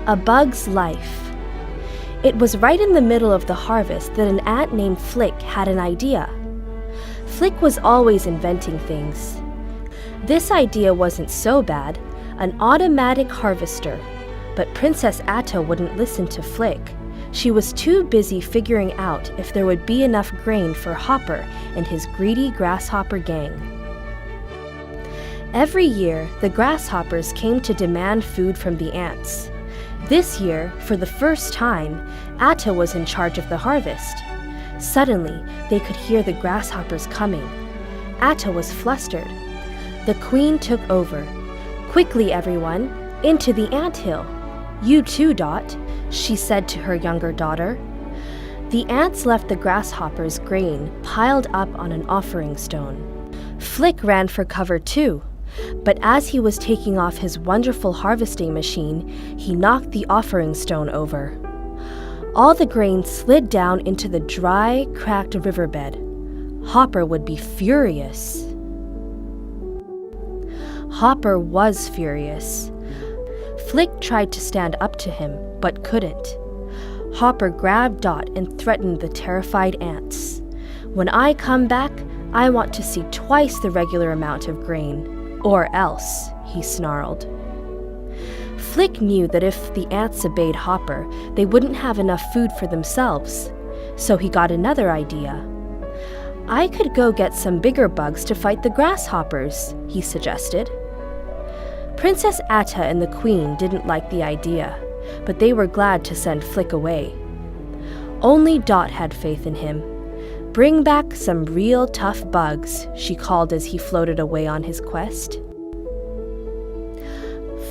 A Bug's Life. It was right in the middle of the harvest that an ant named Flick had an idea. Flick was always inventing things. This idea wasn't so bad, an automatic harvester. But Princess Atta wouldn't listen to Flick. She was too busy figuring out if there would be enough grain for Hopper and his greedy grasshopper gang. Every year, the grasshoppers came to demand food from the ants. This year, for the first time, Atta was in charge of the harvest. Suddenly, they could hear the grasshoppers coming. Atta was flustered. The queen took over. "Quickly, everyone, into the anthill. You too, Dot," she said to her younger daughter. The ants left the grasshoppers' grain piled up on an offering stone. Flick ran for cover too, but as he was taking off his wonderful harvesting machine, he knocked the offering stone over. All the grain slid down into the dry, cracked riverbed. Hopper would be furious. Hopper was furious. Flick tried to stand up to him, but couldn't. Hopper grabbed Dot and threatened the terrified ants. "When I come back, I want to see twice the regular amount of grain, or else," he snarled. Flick knew that if the ants obeyed Hopper, they wouldn't have enough food for themselves, so he got another idea. "I could go get some bigger bugs to fight the grasshoppers," he suggested. Princess Atta and the Queen didn't like the idea, but they were glad to send Flick away. Only Dot had faith in him. "Bring back some real tough bugs," she called as he floated away on his quest.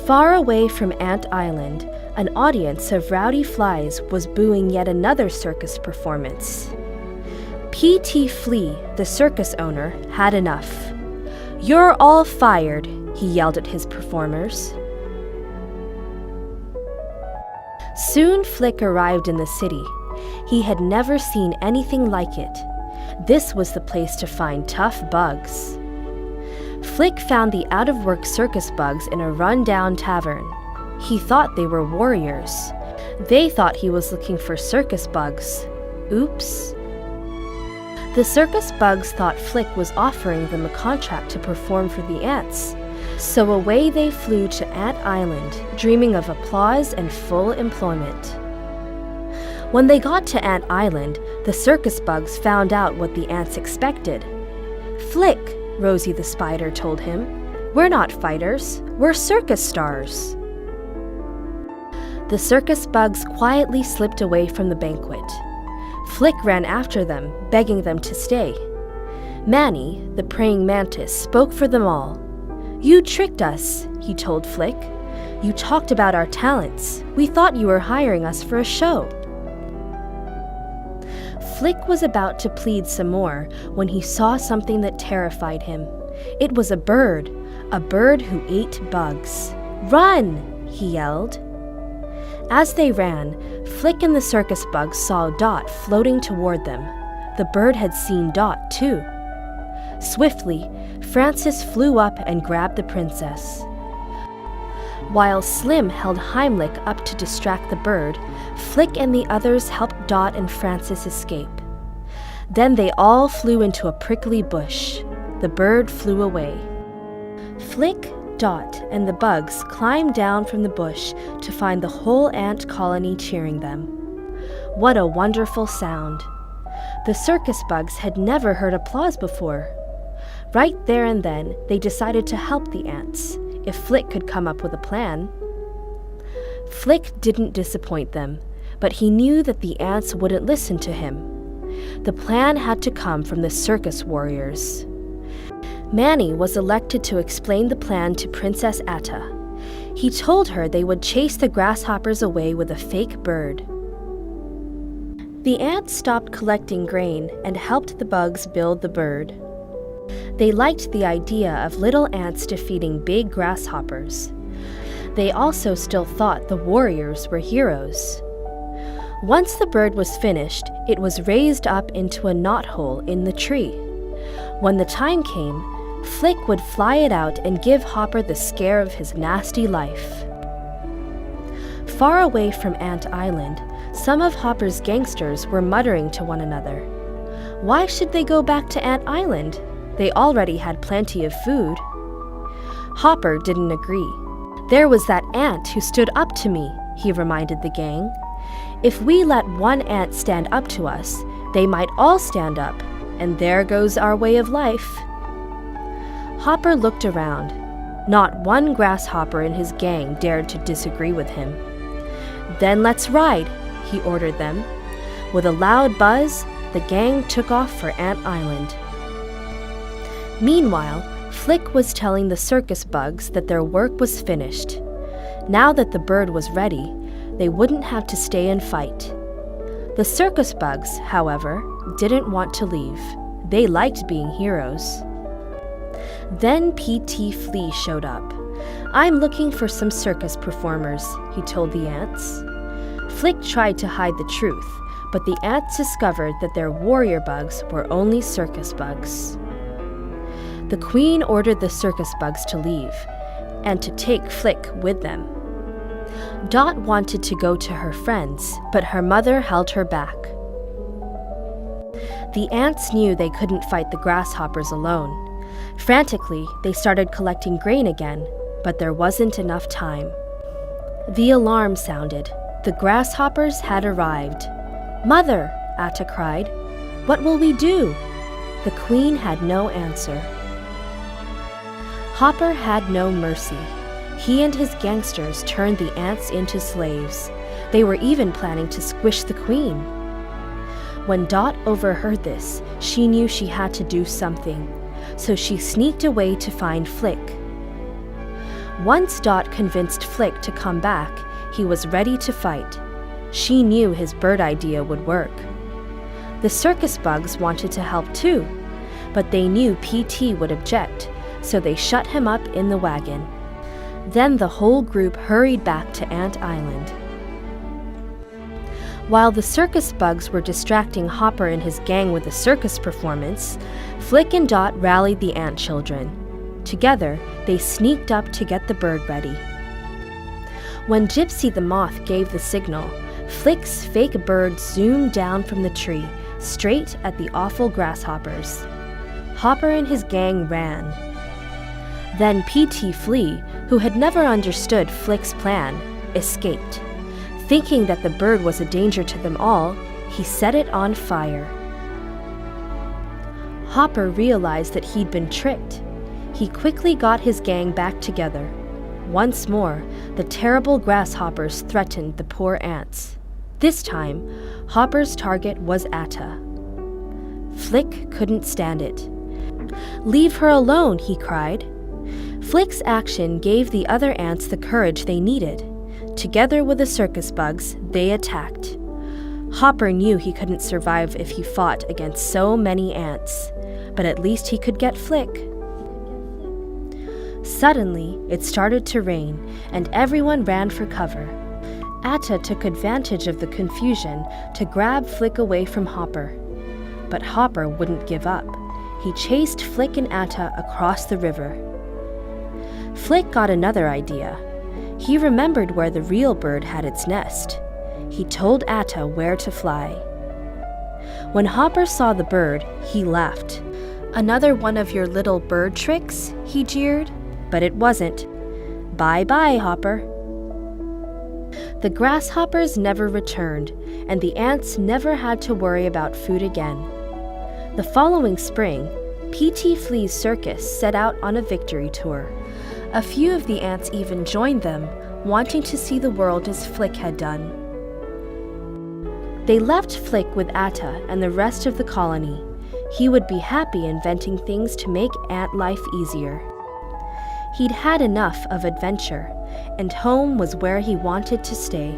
Far away from Ant Island, an audience of rowdy flies was booing yet another circus performance. P.T. Flea, the circus owner, had enough. "You're all fired," he yelled at his performers. Soon Flick arrived in the city. He had never seen anything like it. This was the place to find tough bugs. Flick found the out-of-work circus bugs in a run-down tavern. He thought they were warriors. They thought he was looking for circus bugs. Oops. The circus bugs thought Flick was offering them a contract to perform for the ants. So away they flew to Ant Island, dreaming of applause and full employment. When they got to Ant Island, the circus bugs found out what the ants expected. "Flick," Rosie the spider told him, "we're not fighters, we're circus stars." The circus bugs quietly slipped away from the banquet. Flick ran after them, begging them to stay. Manny, the praying mantis, spoke for them all. "You tricked us," he told Flick. "You talked about our talents. We thought you were hiring us for a show." Flick was about to plead some more when he saw something that terrified him. It was a bird who ate bugs. "Run!" he yelled. As they ran, Flick and the circus bugs saw Dot floating toward them. The bird had seen Dot, too. Swiftly, Francis flew up and grabbed the princess. While Slim held Heimlich up to distract the bird, Flick and the others helped Dot and Francis escape. Then they all flew into a prickly bush. The bird flew away. Flick, Dot, and the bugs climbed down from the bush to find the whole ant colony cheering them. What a wonderful sound! The circus bugs had never heard applause before. Right there and then, they decided to help the ants, if Flick could come up with a plan. Flick didn't disappoint them, but he knew that the ants wouldn't listen to him. The plan had to come from the circus warriors. Manny was elected to explain the plan to Princess Atta. He told her they would chase the grasshoppers away with a fake bird. The ants stopped collecting grain and helped the bugs build the bird. They liked the idea of little ants defeating big grasshoppers. They also still thought the warriors were heroes. Once the bird was finished, it was raised up into a knothole in the tree. When the time came, Flick would fly it out and give Hopper the scare of his nasty life. Far away from Ant Island, some of Hopper's gangsters were muttering to one another. Why should they go back to Ant Island? They already had plenty of food. Hopper didn't agree. There was that ant who stood up to me, he reminded the gang. If we let one ant stand up to us, they might all stand up, and there goes our way of life. Hopper looked around. Not one grasshopper in his gang dared to disagree with him. Then let's ride, he ordered them. With a loud buzz, the gang took off for Ant Island. Meanwhile, Flick was telling the circus bugs that their work was finished. Now that the bird was ready, they wouldn't have to stay and fight. The circus bugs, however, didn't want to leave. They liked being heroes. Then P.T. Flea showed up. I'm looking for some circus performers, he told the ants. Flick tried to hide the truth, but the ants discovered that their warrior bugs were only circus bugs. The queen ordered the circus bugs to leave, and to take Flick with them. Dot wanted to go to her friends, but her mother held her back. The ants knew they couldn't fight the grasshoppers alone. Frantically, they started collecting grain again, but there wasn't enough time. The alarm sounded. The grasshoppers had arrived. Mother, Atta cried. What will we do? The queen had no answer. Hopper had no mercy. He and his gangsters turned the ants into slaves. They were even planning to squish the queen. When Dot overheard this, she knew she had to do something, so she sneaked away to find Flick. Once Dot convinced Flick to come back, he was ready to fight. She knew his bird idea would work. The circus bugs wanted to help too, but they knew P.T. would object, so they shut him up in the wagon. Then the whole group hurried back to Ant Island. While the circus bugs were distracting Hopper and his gang with a circus performance, Flick and Dot rallied the ant children. Together, they sneaked up to get the bird ready. When Gypsy the Moth gave the signal, Flick's fake bird zoomed down from the tree, straight at the awful grasshoppers. Hopper and his gang ran. Then P.T. Flea, who had never understood Flick's plan, escaped. Thinking that the bird was a danger to them all, he set it on fire. Hopper realized that he'd been tricked. He quickly got his gang back together. Once more, the terrible grasshoppers threatened the poor ants. This time, Hopper's target was Atta. Flick couldn't stand it. Leave her alone, he cried. Flick's action gave the other ants the courage they needed. Together with the circus bugs, they attacked. Hopper knew he couldn't survive if he fought against so many ants, but at least he could get Flick. Suddenly, it started to rain, and everyone ran for cover. Atta took advantage of the confusion to grab Flick away from Hopper. But Hopper wouldn't give up. He chased Flick and Atta across the river. Flick got another idea. He remembered where the real bird had its nest. He told Atta where to fly. When Hopper saw the bird, he laughed. Another one of your little bird tricks? He jeered. But it wasn't. Bye-bye, Hopper. The grasshoppers never returned, and the ants never had to worry about food again. The following spring, P.T. Flea's circus set out on a victory tour. A few of the ants even joined them, wanting to see the world as Flick had done. They left Flick with Atta and the rest of the colony. He would be happy inventing things to make ant life easier. He'd had enough of adventure, and home was where he wanted to stay.